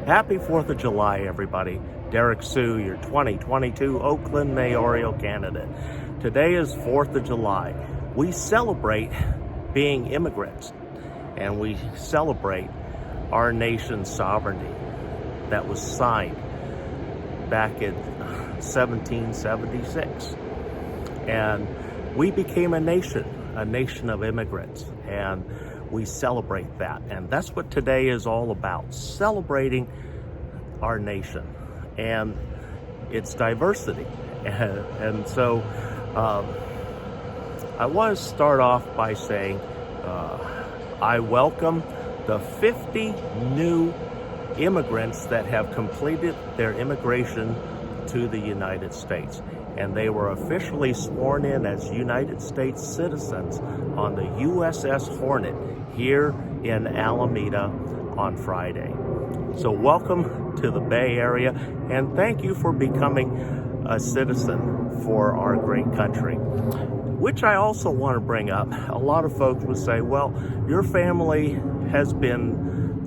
Happy 4th of July, everybody. Derrick Soo, your 2022 Oakland mayoral candidate. Today is 4th of July. We celebrate being immigrants, and we celebrate our nation's sovereignty that was signed back in 1776. And we became a nation of immigrants, and we celebrate that. And that's what today is all about, celebrating our nation and its diversity. And so I want to start off by saying I welcome the 50 new immigrants that have completed their immigration to the United States. And they were officially sworn in as United States citizens on the USS Hornet here in Alameda on Friday. So welcome to the Bay Area, and thank you for becoming a citizen for our great country. Which I also want to bring up. A lot of folks would say, well, your family has been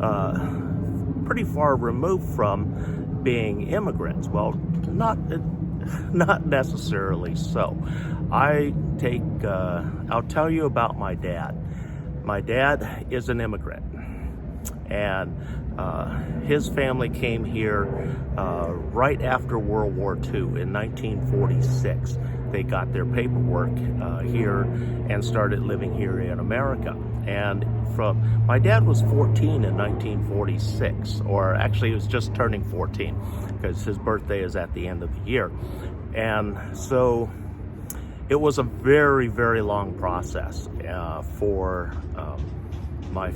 pretty far removed from being immigrants. Well, not necessarily so. I'll tell you about my dad. My dad is an immigrant, and his family came here right after World War II in 1946. They got their paperwork here and started living here in America. And my dad was 14 in 1946, or actually he was just turning 14 because his birthday is at the end of the year. And so it was a very, very long process for my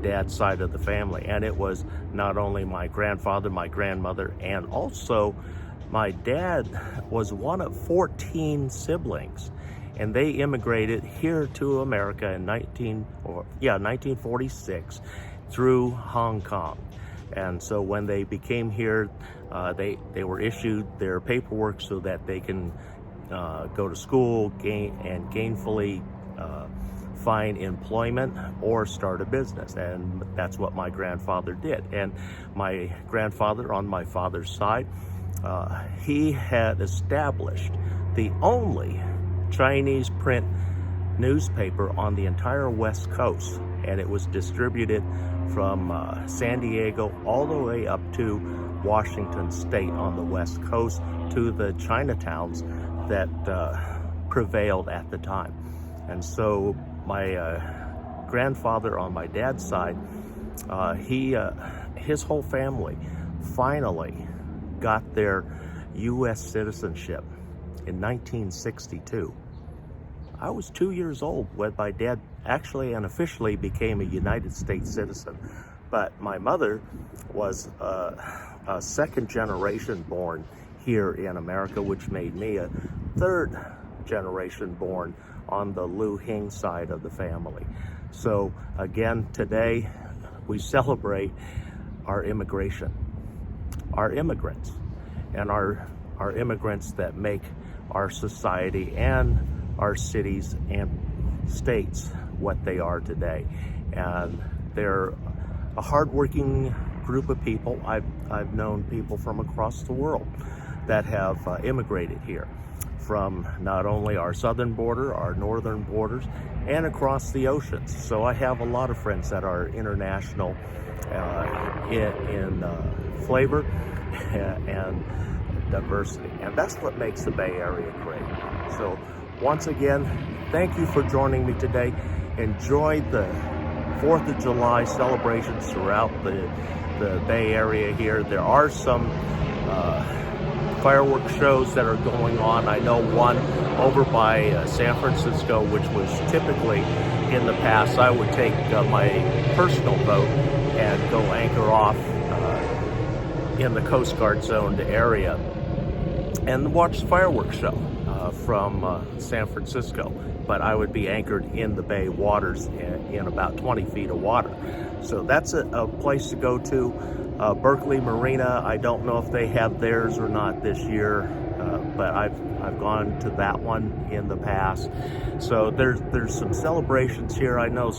dad's side of the family. And it was not only my grandfather, my grandmother, and also my dad was one of 14 siblings. And they immigrated here to America in 1946 through Hong Kong. And so when they became here, they were issued their paperwork so that they can go to school, gainfully find employment or start a business. And that's what my grandfather did. And my grandfather on my father's side, he had established the only Chinese print newspaper on the entire West Coast, and it was distributed from San Diego all the way up to Washington State on the West Coast to the Chinatowns that prevailed at the time. And so my grandfather on my dad's side, his whole family finally got their U.S. citizenship in 1962. I was 2 years old when my dad actually and officially became a United States citizen. But my mother was a second generation born here in America, which made me a third generation born on the Liu Hing side of the family. So again, today we celebrate our immigration, our immigrants, and our immigrants that make our society and our cities and states what they are today. And they're a hardworking group of people. I've known people from across the world that have immigrated here from not only our southern border, our northern borders, and across the oceans. So I have a lot of friends that are international in flavor and diversity. And that's what makes the Bay Area great. So once again, thank you for joining me today. Enjoy the 4th of July celebrations throughout the Bay Area here. There are some fireworks shows that are going on. I know one over by San Francisco, which was typically in the past, I would take my personal boat and go anchor off in the Coast Guard zoned area and watch the fireworks show from San Francisco. But I would be anchored in the bay waters in about 20 feet of water. So that's a place to go to. Berkeley Marina, I don't know if they have theirs or not this year, but I've gone to that one in the past. So there's some celebrations here. I know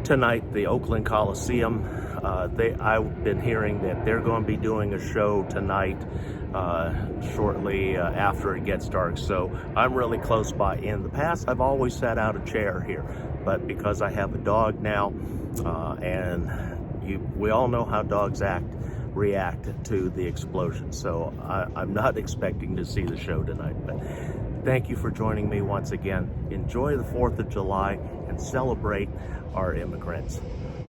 tonight the Oakland Coliseum I've been hearing that they're going to be doing a show tonight, shortly after it gets dark. So I'm really close by. In the past, I've always sat out a chair here, but because I have a dog now, and we all know how dogs react to the explosion. So I'm not expecting to see the show tonight, but thank you for joining me once again. Enjoy the 4th of July and celebrate our immigrants.